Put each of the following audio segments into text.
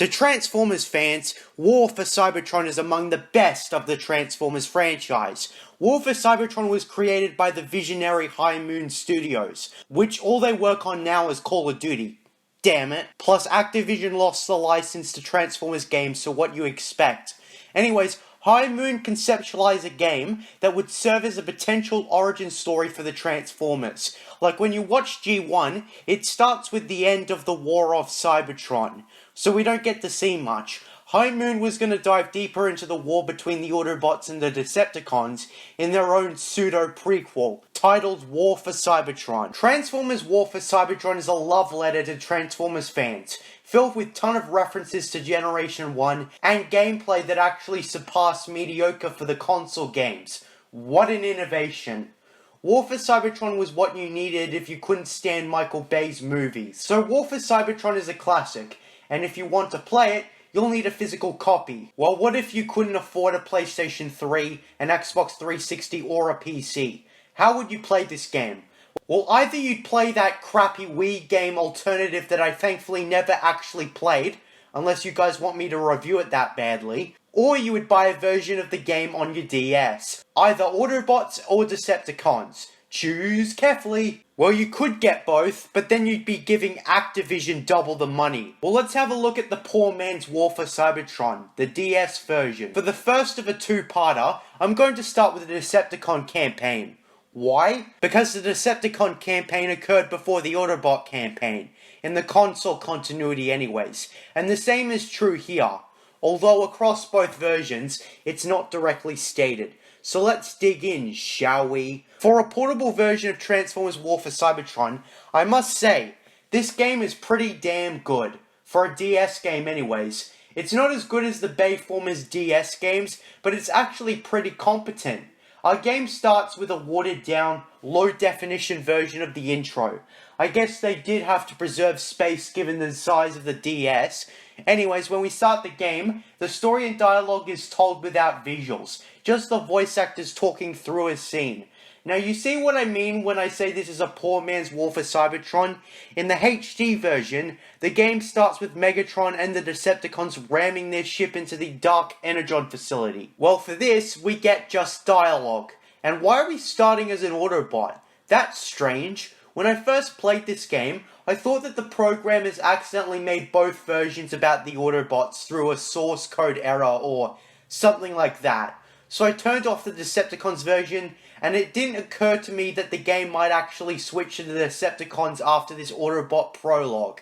To Transformers fans, War for Cybertron is among the best of the Transformers franchise. War for Cybertron was created by the visionary High Moon Studios, which all they work on now is Call of Duty. Damn it. Plus Activision lost the license to Transformers games, so what you expect. Anyways, High Moon conceptualized a game that would serve as a potential origin story for the Transformers. Like when you watch G1, it starts with the end of the War of Cybertron, so we don't get to see much. High Moon was going to dive deeper into the war between the Autobots and the Decepticons in their own pseudo-prequel, titled War for Cybertron. Transformers War for Cybertron is a love letter to Transformers fans, filled with ton of references to Generation 1 and gameplay that actually surpassed mediocre for the console games. What an innovation. War for Cybertron was what you needed if you couldn't stand Michael Bay's movies. So War for Cybertron is a classic, and if you want to play it, you'll need a physical copy. Well, what if you couldn't afford a PlayStation 3, an Xbox 360, or a PC? How would you play this game? Well, either you'd play that crappy Wii game alternative that I thankfully never actually played, unless you guys want me to review it that badly, or you would buy a version of the game on your DS. Either Autobots or Decepticons. Choose carefully. Well, you could get both, but then you'd be giving Activision double the money. Well, let's have a look at the poor man's War for Cybertron, the DS version. For the first of a two-parter, I'm going to start with the Decepticon Campaign. Why? Because the Decepticon Campaign occurred before the Autobot Campaign, in the console continuity anyways, and the same is true here, although across both versions, it's not directly stated. So let's dig in, shall we? For a portable version of Transformers War for Cybertron, I must say, this game is pretty damn good. For a DS game anyways. It's not as good as the Bayformers DS games, but it's actually pretty competent. Our game starts with a watered down, low definition version of the intro. I guess they did have to preserve space given the size of the DS. Anyways, when we start the game, the story and dialogue is told without visuals, just the voice actors talking through a scene. Now you see what I mean when I say this is a poor man's War for Cybertron? In the HD version, the game starts with Megatron and the Decepticons ramming their ship into the Dark Energon facility. Well, for this, we get just dialogue. And why are we starting as an Autobot? That's strange. When I first played this game, I thought that the programmers accidentally made both versions about the Autobots through a source code error or something like that. So I turned off the Decepticons version, and it didn't occur to me that the game might actually switch to the Decepticons after this Autobot prologue.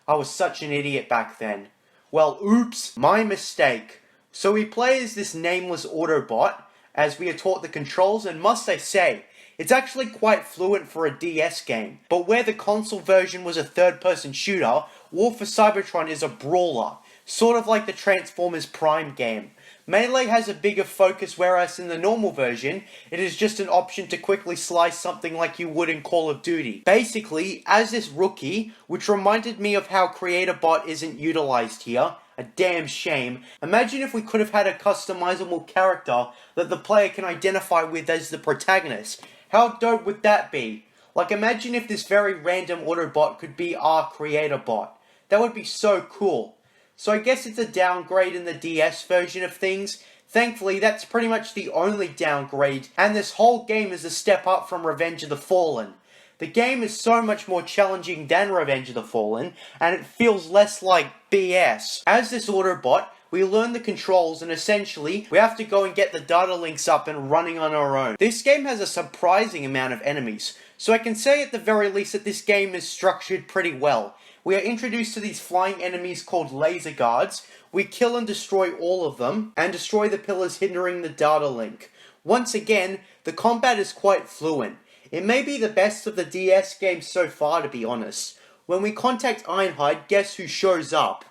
I was such an idiot back then. Well, oops, my mistake. So we play as this nameless Autobot, as we are taught the controls, and must I say, it's actually quite fluent for a DS game. But where the console version was a third-person shooter, War for Cybertron is a brawler, sort of like the Transformers Prime game. Melee has a bigger focus, whereas in the normal version, it is just an option to quickly slice something like you would in Call of Duty. Basically, as this rookie, which reminded me of how Creator-Bot isn't utilized here, a damn shame, imagine if we could have had a customizable character that the player can identify with as the protagonist. How dope would that be? Like, imagine if this very random Autobot could be our Creator-Bot. That would be so cool. So I guess it's a downgrade in the DS version of things. Thankfully, that's pretty much the only downgrade, and this whole game is a step up from Revenge of the Fallen. The game is so much more challenging than Revenge of the Fallen, and it feels less like BS. As this Autobot, we learn the controls, and essentially, we have to go and get the data links up and running on our own. This game has a surprising amount of enemies, so I can say at the very least that this game is structured pretty well. We are introduced to these flying enemies called laser guards. We kill and destroy all of them, and destroy the pillars hindering the data link. Once again, the combat is quite fluent. It may be the best of the DS games so far, to be honest. When we contact Ironhide, guess who shows up?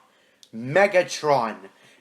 Megatron.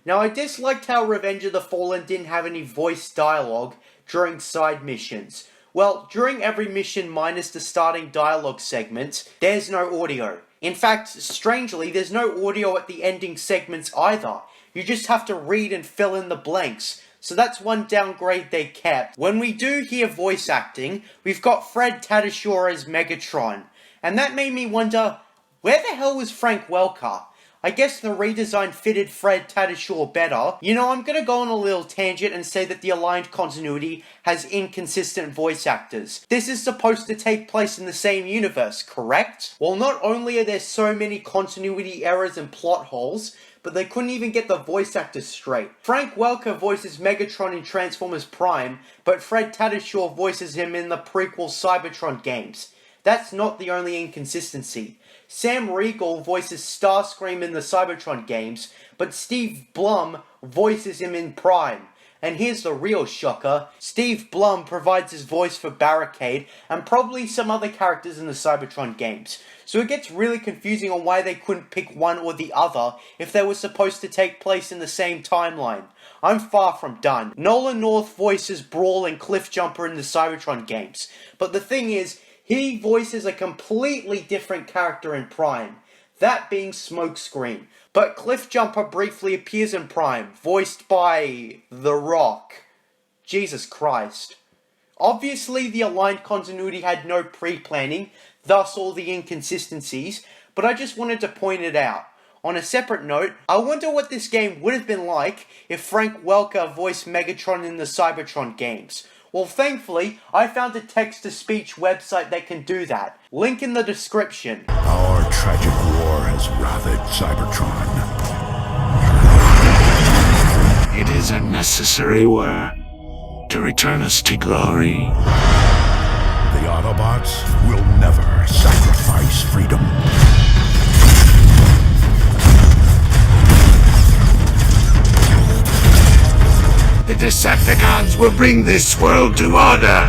Now, I disliked how Revenge of the Fallen didn't have any voice dialogue during side missions. Well, during every mission minus the starting dialogue segments, there's no audio. In fact, strangely, there's no audio at the ending segments either. You just have to read and fill in the blanks. So that's one downgrade they kept. When we do hear voice acting, we've got Fred Tatasciore as Megatron. And that made me wonder, where the hell was Frank Welker? I guess the redesign fitted Fred Tatasciore better. You know, I'm gonna go on a little tangent and say that the aligned continuity has inconsistent voice actors. This is supposed to take place in the same universe, correct? Well, not only are there so many continuity errors and plot holes, but they couldn't even get the voice actors straight. Frank Welker voices Megatron in Transformers Prime, but Fred Tatasciore voices him in the prequel Cybertron games. That's not the only inconsistency. Sam Riegel voices Starscream in the Cybertron games, but Steve Blum voices him in Prime. And here's the real shocker, Steve Blum provides his voice for Barricade and probably some other characters in the Cybertron games. So it gets really confusing on why they couldn't pick one or the other if they were supposed to take place in the same timeline. I'm far from done. Nolan North voices Brawl and Cliffjumper in the Cybertron games, but the thing is, he voices a completely different character in Prime, that being Smokescreen. But Cliffjumper briefly appears in Prime, voiced by The Rock. Jesus Christ. Obviously, the aligned continuity had no pre-planning, thus all the inconsistencies, but I just wanted to point it out. On a separate note, I wonder what this game would have been like if Frank Welker voiced Megatron in the Cybertron games. Well, thankfully, I found a text-to-speech website that can do that. Link in the description. Our tragic war has ravaged Cybertron. It is a necessary war to return us to glory. The Autobots will never sacrifice freedom. The Decepticons will bring this world to order.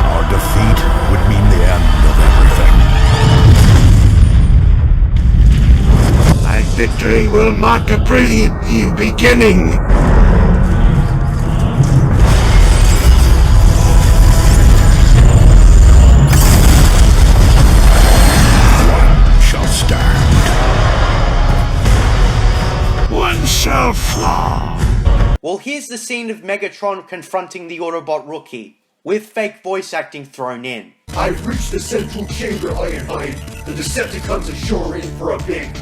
Our defeat would mean the end of everything. My victory will mark a brilliant new beginning. One shall stand. One shall fall. Well, here's the scene of Megatron confronting the Autobot rookie, with fake voice acting thrown in. I've reached the central chamber, Ironhide. The Decepticons are sure in for a big...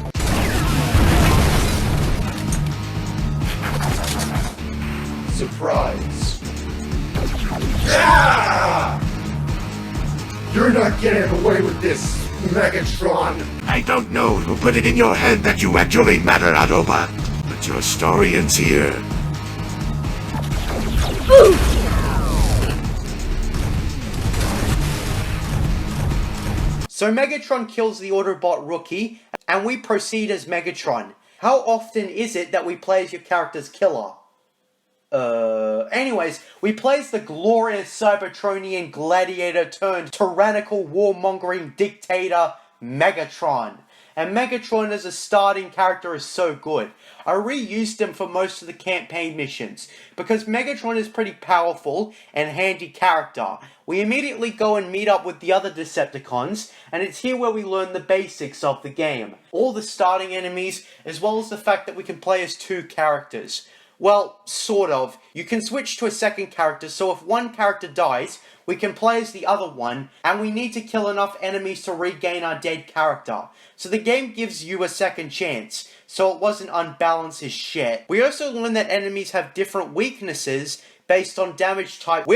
surprise. Ah! You're not getting away with this, Megatron. I don't know who put it in your head that you actually matter, Autobot, but your story ends here. So Megatron kills the Autobot rookie, and we proceed as Megatron. How often is it that we play as your character's killer? Anyways, we play as the glorious Cybertronian gladiator turned tyrannical warmongering dictator, Megatron. And Megatron as a starting character is so good. I reused him for most of the campaign missions, because Megatron is pretty powerful and handy character. We immediately go and meet up with the other Decepticons, and it's here where we learn the basics of the game. All the starting enemies, as well as the fact that we can play as two characters. Well, sort of. You can switch to a second character, so if one character dies, we can play as the other one, and we need to kill enough enemies to regain our dead character. So the game gives you a second chance, so it wasn't unbalanced as shit. We also learned that enemies have different weaknesses based on damage type.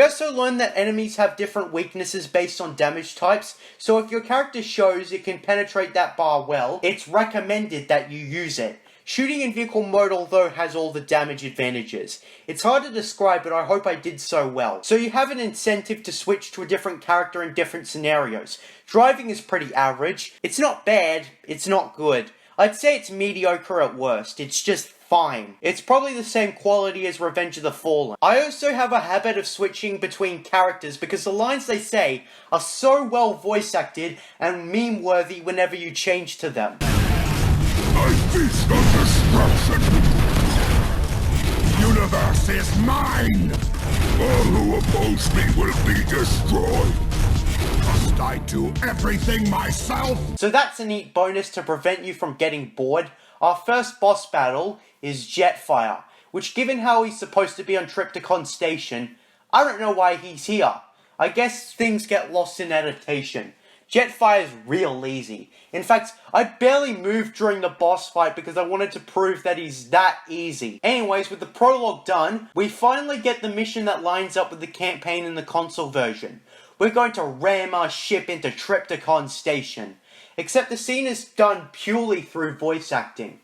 So if your character shows it can penetrate that bar well, it's recommended that you use it. Shooting in vehicle mode, although, has all the damage advantages. It's hard to describe, but I hope I did so well. So you have an incentive to switch to a different character in different scenarios. Driving is pretty average. It's not bad, it's not good. I'd say it's mediocre at worst. It's just fine. It's probably the same quality as Revenge of the Fallen. I also have a habit of switching between characters because the lines they say are so well voice acted and meme worthy whenever you change to them. I feast on destruction! The universe is mine! All who oppose me will be destroyed! Must I do everything myself? So that's a neat bonus to prevent you from getting bored. Our first boss battle is Jetfire, which, given how he's supposed to be on Tripticon Station, I don't know why he's here. I guess things get lost in adaptation. Jetfire is real easy. In fact, I barely moved during the boss fight because I wanted to prove that he's that easy. Anyways, with the prologue done, we finally get the mission that lines up with the campaign in the console version. We're going to ram our ship into Decepticon Station. Except the scene is done purely through voice acting.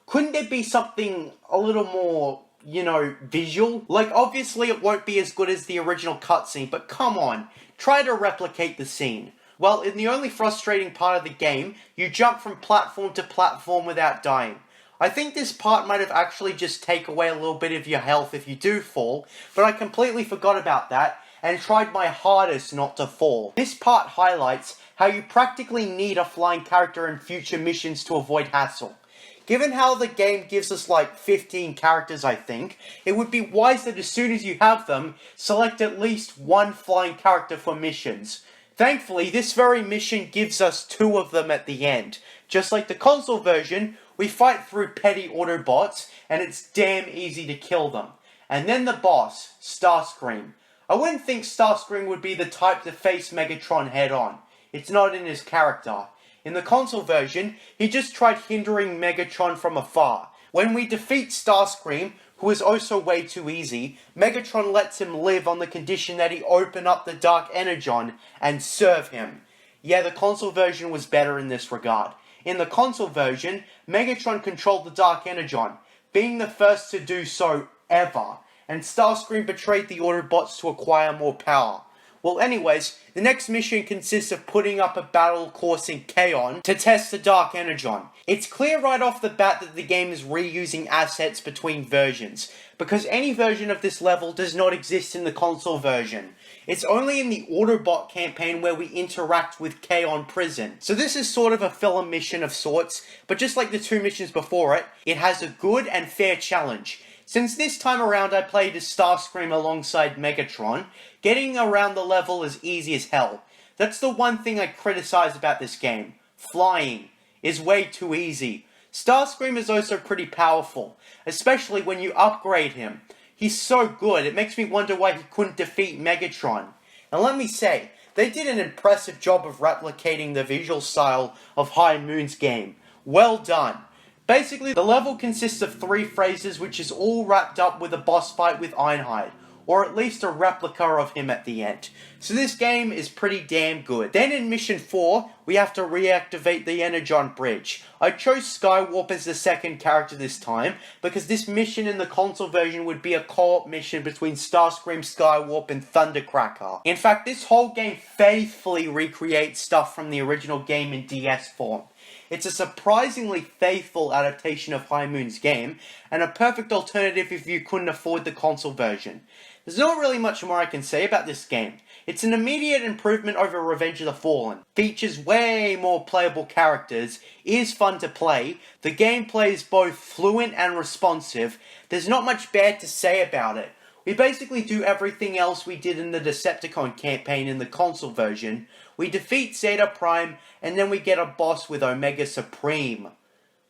Couldn't there be something a little more, visual? Like, obviously it won't be as good as the original cutscene, but come on, try to replicate the scene. Well, in the only frustrating part of the game, you jump from platform to platform without dying. I think this part might have actually just take away a little bit of your health if you do fall, but I completely forgot about that and tried my hardest not to fall. This part highlights how you practically need a flying character in future missions to avoid hassle. Given how the game gives us like 15 characters, I think, it would be wise that as soon as you have them, select at least one flying character for missions. Thankfully, this very mission gives us 2 of them at the end. Just like the console version, we fight through petty Autobots, and it's damn easy to kill them. And then the boss, Starscream. I wouldn't think Starscream would be the type to face Megatron head-on. It's not in his character. In the console version, he just tried hindering Megatron from afar. When we defeat Starscream, who is also way too easy, Megatron lets him live on the condition that he open up the Dark Energon and serve him. Yeah, the console version was better in this regard. In the console version, Megatron controlled the Dark Energon, being the first to do so ever, and Starscream betrayed the Autobots to acquire more power. Well, anyways, the next mission consists of putting up a battle course in Kaon to test the Dark Energon. It's clear right off the bat that the game is reusing assets between versions, because any version of this level does not exist in the console version. It's only in the Autobot campaign where we interact with Kaon Prison. So this is sort of a filler mission of sorts, but just like the 2 missions before it, it has a good and fair challenge. Since this time around I played as Starscream alongside Megatron, getting around the level is easy as hell. That's the one thing I criticize about this game. Flying is way too easy. Starscream is also pretty powerful, especially when you upgrade him. He's so good, it makes me wonder why he couldn't defeat Megatron. And let me say, they did an impressive job of replicating the visual style of High Moon's game. Well done. Basically, the level consists of 3 phases, which is all wrapped up with a boss fight with Ironhide, or at least a replica of him at the end. So this game is pretty damn good. Then in Mission 4, we have to reactivate the Energon Bridge. I chose Skywarp as the second character this time, because this mission in the console version would be a co-op mission between Starscream, Skywarp, and Thundercracker. In fact, this whole game faithfully recreates stuff from the original game in DS form. It's a surprisingly faithful adaptation of High Moon's game, and a perfect alternative if you couldn't afford the console version. There's not really much more I can say about this game. It's an immediate improvement over Revenge of the Fallen. Features way more playable characters, is fun to play, the gameplay is both fluent and responsive, there's not much bad to say about it. We basically do everything else we did in the Decepticon campaign in the console version. We defeat Zeta Prime, and then we get a boss with Omega Supreme.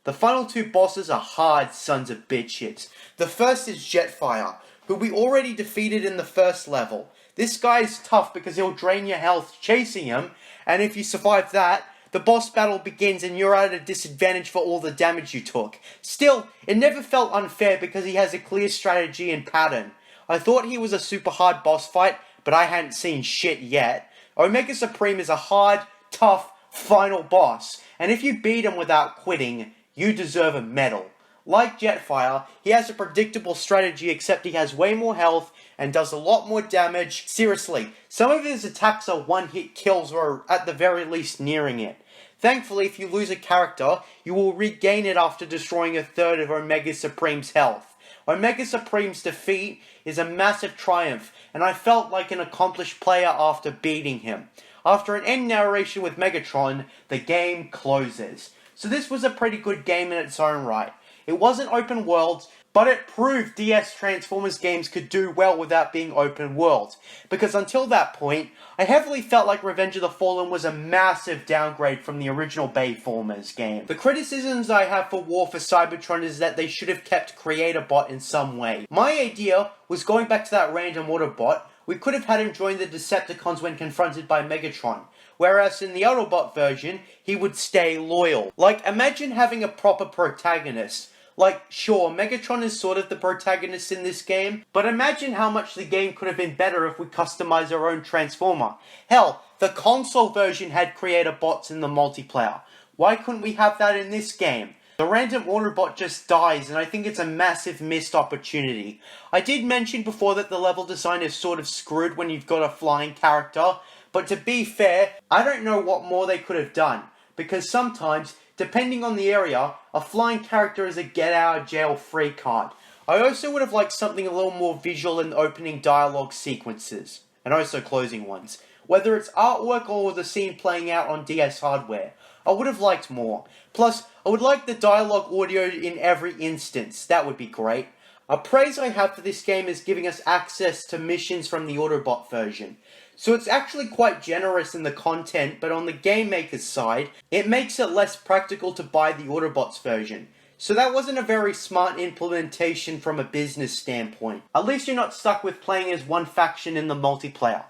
The final 2 bosses are hard sons of bitches. The first is Jetfire, who we already defeated in the first level. This guy is tough because he'll drain your health chasing him, and if you survive that, the boss battle begins and you're at a disadvantage for all the damage you took. Still, it never felt unfair because he has a clear strategy and pattern. I thought he was a super hard boss fight, but I hadn't seen shit yet. Omega Supreme is a hard, tough, final boss, and if you beat him without quitting, you deserve a medal. Like Jetfire, he has a predictable strategy except he has way more health and does a lot more damage. Seriously, some of his attacks are one-hit kills or at the very least nearing it. Thankfully, if you lose a character, you will regain it after destroying 1/3 of Omega Supreme's health. Omega Supreme's defeat is a massive triumph, and I felt like an accomplished player after beating him. After an end narration with Megatron, the game closes. So this was a pretty good game in its own right. It wasn't open world, but it proved DS Transformers games could do well without being open world. Because until that point, I heavily felt like Revenge of the Fallen was a massive downgrade from the original Bayformers game. The criticisms I have for War for Cybertron is that they should have kept Creator-Bot in some way. My idea was going back to that random Autobot. We could have had him join the Decepticons when confronted by Megatron. whereas in the Autobot version, he would stay loyal. Like, imagine having a proper protagonist. Like, sure, Megatron is sort of the protagonist in this game, but imagine how much the game could have been better if we customized our own Transformer. Hell, the console version had creator bots in the multiplayer. Why couldn't we have that in this game? The random Autobot just dies, and I think it's a massive missed opportunity. I did mention before that the level design is sort of screwed when you've got a flying character, but to be fair, I don't know what more they could have done, because sometimes, depending on the area, a flying character is a get-out-of-jail-free card. I also would have liked something a little more visual in the opening dialogue sequences, and also closing ones. Whether it's artwork or the scene playing out on DS hardware, I would have liked more. Plus, I would like the dialogue audio in every instance. That would be great. A praise I have for this game is giving us access to missions from the Autobot version. So it's actually quite generous in the content, but on the game maker's side, it makes it less practical to buy the Autobots version. So that wasn't a very smart implementation from a business standpoint. At least you're not stuck with playing as one faction in the multiplayer.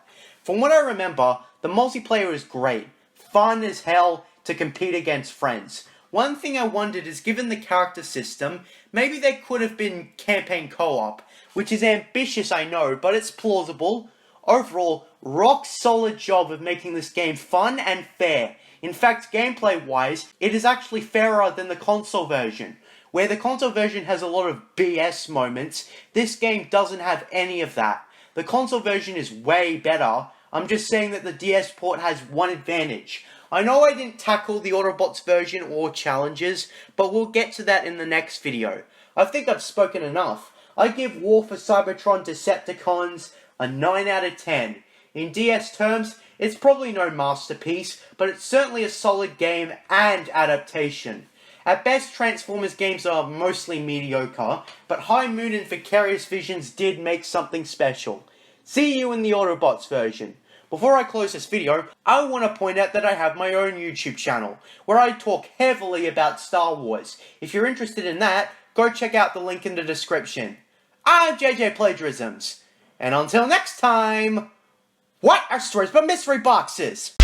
From what I remember, the multiplayer is great. Fun as hell to compete against friends. One thing I wondered is, given the character system, maybe they could have been campaign co-op, which is ambitious I know, but it's plausible. Overall, rock solid job of making this game fun and fair. In fact, gameplay wise, it is actually fairer than the console version. Where the console version has a lot of BS moments, this game doesn't have any of that. The console version is way better. I'm just saying that the DS port has one advantage. I know I didn't tackle the Autobots version or challenges, but we'll get to that in the next video. I think I've spoken enough. I give War for Cybertron Decepticons a 9 out of 10. In DS terms, it's probably no masterpiece, but it's certainly a solid game and adaptation. At best, Transformers games are mostly mediocre, but High Moon and Vicarious Visions did make something special. See you in the Autobots version. Before I close this video, I want to point out that I have my own YouTube channel, where I talk heavily about Star Wars. If you're interested in that, go check out the link in the description. I'm JJ Plagiarisms, and until next time, what are stories but mystery boxes?